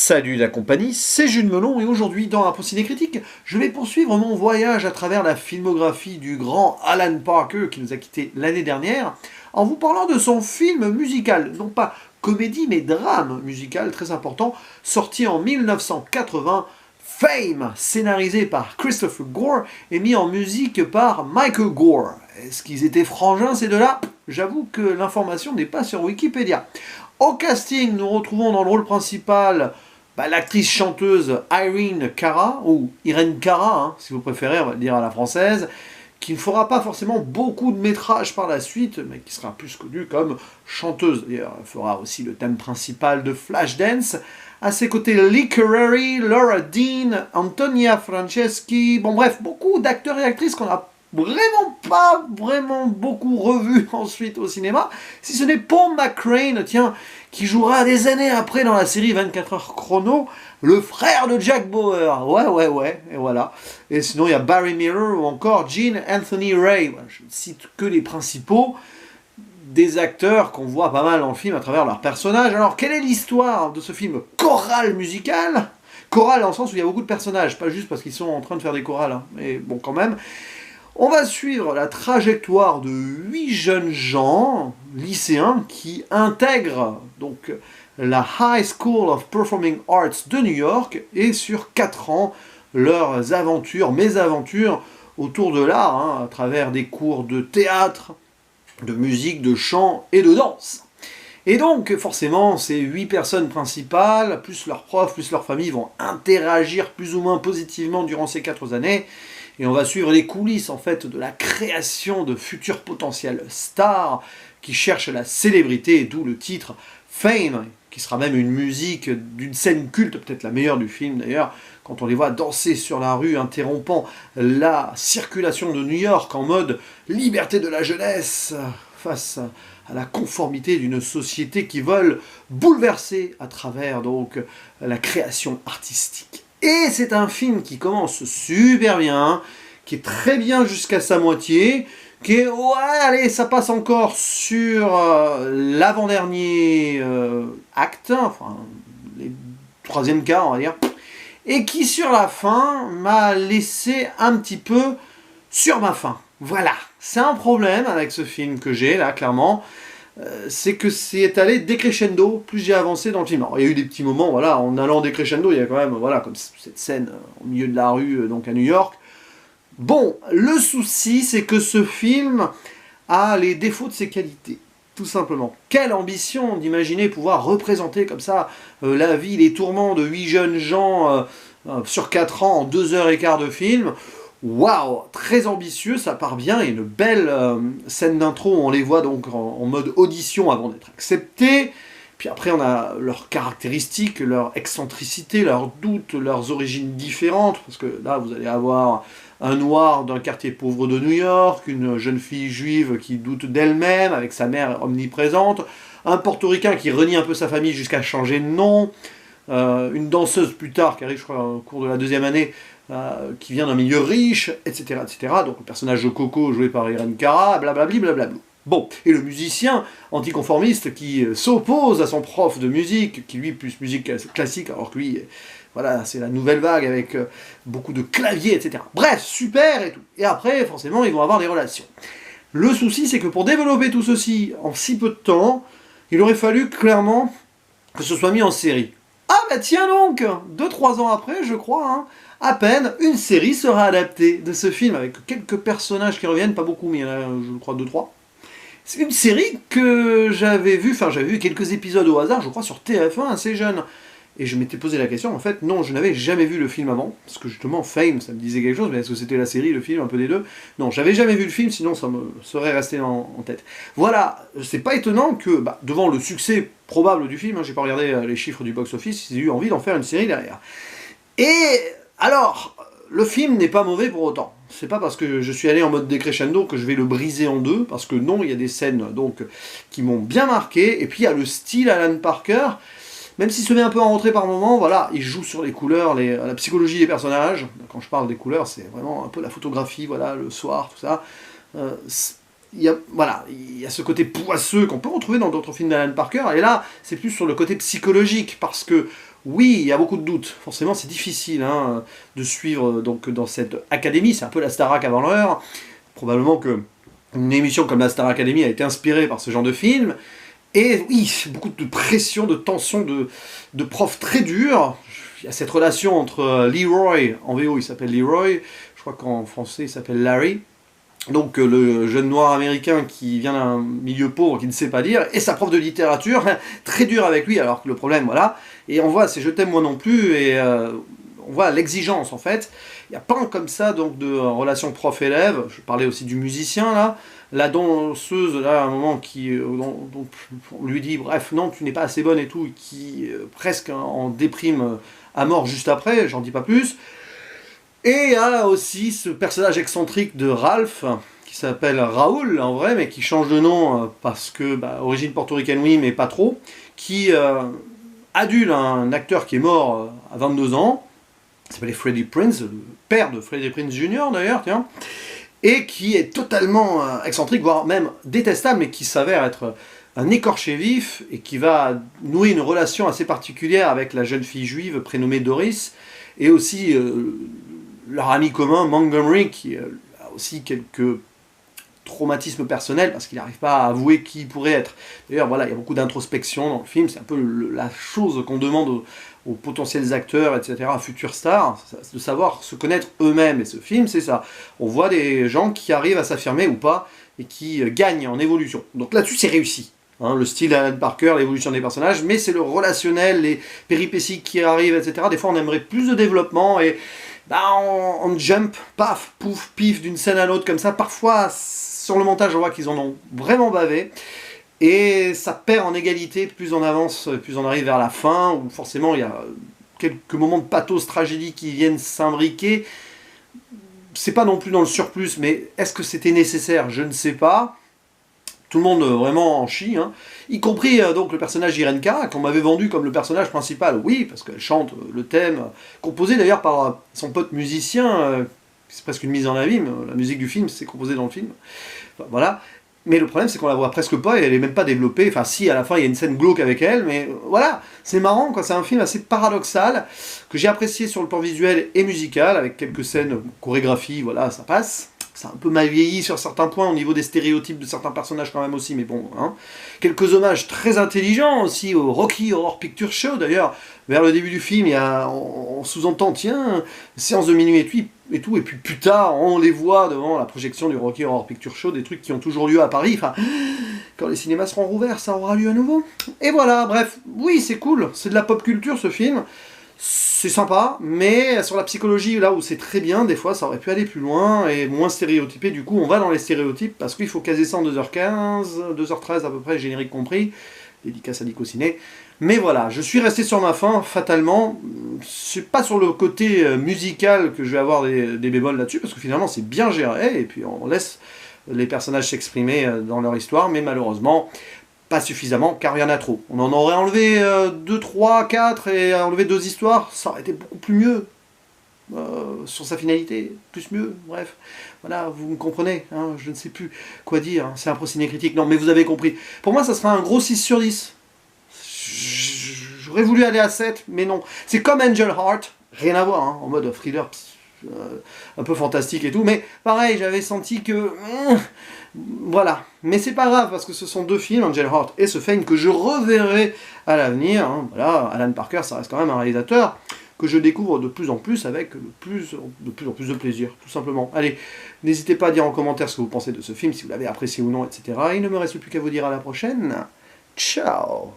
Salut la compagnie, c'est Jules Melon et aujourd'hui dans Info Ciné Critique, je vais poursuivre mon voyage à travers la filmographie du grand Alan Parker qui nous a quittés l'année dernière en vous parlant de son film musical, non pas comédie mais drame musical très important, sorti en 1980, Fame, scénarisé par Christopher Gore et mis en musique par Michael Gore. Est-ce qu'ils étaient frangins ces deux-là? J'avoue que l'information n'est pas sur Wikipédia. Au casting, nous retrouvons dans le rôle principal l'actrice chanteuse Irene Cara, ou Irene Cara, si vous préférez, on va le dire à la française, qui ne fera pas forcément beaucoup de métrages par la suite, mais qui sera plus connue comme chanteuse. D'ailleurs, elle fera aussi le thème principal de Flashdance. À ses côtés, Lee Currary, Laura Dean, Antonia Franceschi, bon bref, beaucoup d'acteurs et actrices qu'on a pas vraiment beaucoup revu ensuite au cinéma, si ce n'est Paul McCrane, tiens, qui jouera des années après dans la série 24 heures chrono, le frère de Jack Bauer, ouais, et voilà. Et sinon il y a Barry Miller ou encore Gene Anthony Ray, voilà, je ne cite que les principaux, des acteurs qu'on voit pas mal dans le film à travers leurs personnages. Alors quelle est l'histoire de ce film choral musical? Choral dans le sens où il y a beaucoup de personnages, pas juste parce qu'ils sont en train de faire des chorales, mais bon quand même. On va suivre la trajectoire de 8 jeunes gens, lycéens, qui intègrent donc la High School of Performing Arts de New York, et sur 4 ans, leurs aventures, mésaventures autour de l'art, à travers des cours de théâtre, de musique, de chant et de danse. Et donc, forcément, ces 8 personnes principales, plus leurs profs, plus leurs familles, vont interagir plus ou moins positivement durant ces 4 années. Et on va suivre les coulisses, en fait, de la création de futurs potentiels stars qui cherchent la célébrité, d'où le titre Fame, qui sera même une musique d'une scène culte, peut-être la meilleure du film d'ailleurs, quand on les voit danser sur la rue, interrompant la circulation de New York en mode liberté de la jeunesse, face à la conformité d'une société qui veulent bouleverser à travers donc la création artistique. Et c'est un film qui commence super bien, qui est très bien jusqu'à sa moitié, qui est, ouais, allez, ça passe encore sur l'avant-dernier acte, enfin, les 3e quart, on va dire, et qui, sur la fin, m'a laissé un petit peu sur ma faim. Voilà, c'est un problème avec ce film que j'ai, là, clairement, c'est que c'est allé décrescendo plus j'ai avancé dans le film. Alors, il y a eu des petits moments, voilà, en allant décrescendo, il y a quand même, voilà, comme cette scène au milieu de la rue, donc à New York. Bon, le souci, c'est que ce film a les défauts de ses qualités, tout simplement. Quelle ambition d'imaginer pouvoir représenter comme ça la vie, les tourments de 8 jeunes gens sur 4 ans en 2h15 de film. Waouh, très ambitieux, ça part bien, et une belle scène d'intro où on les voit donc en mode audition avant d'être acceptés. Puis après on a leurs caractéristiques, leur excentricité, leurs doutes, leurs origines différentes, parce que là vous allez avoir un noir d'un quartier pauvre de New York, une jeune fille juive qui doute d'elle-même, avec sa mère omniprésente, un portoricain qui renie un peu sa famille jusqu'à changer de nom, une danseuse plus tard qui arrive je crois au cours de la 2e année, qui vient d'un milieu riche, etc., etc. Donc le personnage de Coco joué par Irene Cara, blablabli, blablabla. Bon, et le musicien anticonformiste qui s'oppose à son prof de musique, qui lui plus musique classique, alors que lui, voilà, c'est la nouvelle vague avec beaucoup de claviers, etc. Bref, super et tout. Et après, forcément, ils vont avoir des relations. Le souci, c'est que pour développer tout ceci en si peu de temps, il aurait fallu clairement que ce soit mis en série. Ah bah tiens donc, 2-3 ans après, je crois, à peine, une série sera adaptée de ce film, avec quelques personnages qui reviennent, pas beaucoup, mais il y en a, je crois, 2-3. C'est une série que j'avais vue, enfin j'avais vu quelques épisodes au hasard, je crois, sur TF1, assez jeune. Et je m'étais posé la question, en fait, non, je n'avais jamais vu le film avant, parce que justement, Fame, ça me disait quelque chose, mais est-ce que c'était la série, le film, un peu des deux? Non, j'avais jamais vu le film, sinon ça me serait resté en tête. Voilà, c'est pas étonnant que, devant le succès probable du film, j'ai pas regardé les chiffres du box-office, ils aient eu envie d'en faire une série derrière. Et alors, le film n'est pas mauvais pour autant. C'est pas parce que je suis allé en mode décrescendo que je vais le briser en deux, parce que non, il y a des scènes donc qui m'ont bien marqué, et puis il y a le style Alan Parker, même s'il se met un peu en retrait par moment, voilà, il joue sur les couleurs, la psychologie des personnages. Quand je parle des couleurs, c'est vraiment un peu la photographie, voilà, le soir, tout ça. Il y a ce côté poisseux qu'on peut retrouver dans d'autres films d'Alan Parker, et là, c'est plus sur le côté psychologique, parce que, Oui, il y a beaucoup de doutes. Forcément, c'est difficile hein, de suivre donc, dans cette académie. C'est un peu la Starac avant l'heure. Probablement que une émission comme la Star Academy a été inspirée par ce genre de film. Et oui, beaucoup de pression, de tension, de profs très durs. Il y a cette relation entre Leroy, en VO il s'appelle Leroy, je crois qu'en français il s'appelle Larry. Donc le jeune noir américain qui vient d'un milieu pauvre, qui ne sait pas lire, et sa prof de littérature, très dur avec lui, alors que le problème, voilà. Et on voit, c'est je t'aime moi non plus, et on voit l'exigence en fait. Il y a plein comme ça donc de relations prof-élève. Je parlais aussi du musicien là, la danseuse là à un moment qui donc, on lui dit bref non tu n'es pas assez bonne et tout, et qui presque en déprime à mort juste après, j'en dis pas plus. Et il y a aussi ce personnage excentrique de Ralph, qui s'appelle Raoul en vrai, mais qui change de nom parce que, bah, origine portoricaine oui, mais pas trop, qui adule un acteur qui est mort à 22 ans, qui s'appelait Freddie Prinze, le père de Freddie Prinze Jr. d'ailleurs, tiens, et qui est totalement excentrique, voire même détestable, mais qui s'avère être un écorché vif, et qui va nouer une relation assez particulière avec la jeune fille juive prénommée Doris, et aussi leur ami commun Montgomery, qui a aussi quelques traumatismes personnels, parce qu'il n'arrive pas à avouer qui il pourrait être. D'ailleurs, voilà, il y a beaucoup d'introspection dans le film, c'est un peu la chose qu'on demande aux potentiels acteurs, etc., futurs stars, de savoir se connaître eux-mêmes. Et ce film, c'est ça. On voit des gens qui arrivent à s'affirmer ou pas, et qui gagnent en évolution. Donc là-dessus, c'est réussi. Hein, le style d'Alan Parker, l'évolution des personnages, mais c'est le relationnel, les péripéties qui arrivent, etc. Des fois, on aimerait plus de développement, et bah, on jump, paf, pouf, pif, d'une scène à l'autre, comme ça. Parfois, sur le montage, on voit qu'ils en ont vraiment bavé. Et ça perd en égalité, plus on avance, plus on arrive vers la fin, où forcément il y a quelques moments de pathos, tragédie qui viennent s'imbriquer. C'est pas non plus dans le surplus, mais est-ce que c'était nécessaire? Je ne sais pas. Tout le monde vraiment en chie, hein. Y compris donc le personnage Irenka, qu'on m'avait vendu comme le personnage principal, oui, parce qu'elle chante le thème, composé d'ailleurs par son pote musicien, c'est presque une mise en abîme, la musique du film, c'est composé dans le film, enfin, voilà. Mais le problème, c'est qu'on la voit presque pas, et elle est même pas développée, enfin si, à la fin, il y a une scène glauque avec elle, mais voilà, c'est marrant, quoi. C'est un film assez paradoxal, que j'ai apprécié sur le plan visuel et musical, avec quelques scènes, chorégraphie, voilà, ça passe. Ça a un peu mal vieilli sur certains points, au niveau des stéréotypes de certains personnages quand même aussi, mais bon, hein. Quelques hommages très intelligents aussi au Rocky Horror Picture Show, d'ailleurs, vers le début du film, il y a, on sous-entend, tiens, séance de minuit et tout, et puis plus tard, on les voit devant la projection du Rocky Horror Picture Show, des trucs qui ont toujours lieu à Paris, enfin, quand les cinémas seront rouverts, ça aura lieu à nouveau. Et voilà, bref, oui, c'est cool, c'est de la pop culture ce film. C'est sympa, mais sur la psychologie, là où c'est très bien, des fois ça aurait pu aller plus loin et moins stéréotypé. Du coup, on va dans les stéréotypes parce qu'il faut caser ça en 2h15, 2h13 à peu près, générique compris, dédicace à Nico Ciné. Mais voilà, je suis resté sur ma faim, fatalement. C'est pas sur le côté musical que je vais avoir des bémols là-dessus, parce que finalement c'est bien géré, et puis on laisse les personnages s'exprimer dans leur histoire, mais malheureusement, pas suffisamment, car il y en a trop. On en aurait enlevé 2, 3, 4, et enlevé 2 histoires, ça aurait été beaucoup plus mieux. Sur sa finalité, plus mieux, bref. Voilà, vous me comprenez, hein, je ne sais plus quoi dire, hein, c'est un procédé critique, non, mais vous avez compris. Pour moi, ça sera un gros 6 sur 10. J'aurais voulu aller à 7, mais non. C'est comme Angel Heart, rien à voir, hein, en mode thriller un peu fantastique et tout, mais pareil, j'avais senti que... voilà, mais c'est pas grave, parce que ce sont 2 films, Angel Heart et ce Fame, que je reverrai à l'avenir, hein. Voilà, Alan Parker, ça reste quand même un réalisateur que je découvre de plus en plus avec de plus en plus de plaisir, tout simplement. Allez, n'hésitez pas à dire en commentaire ce que vous pensez de ce film, si vous l'avez apprécié ou non, etc. Il ne me reste plus qu'à vous dire à la prochaine. Ciao!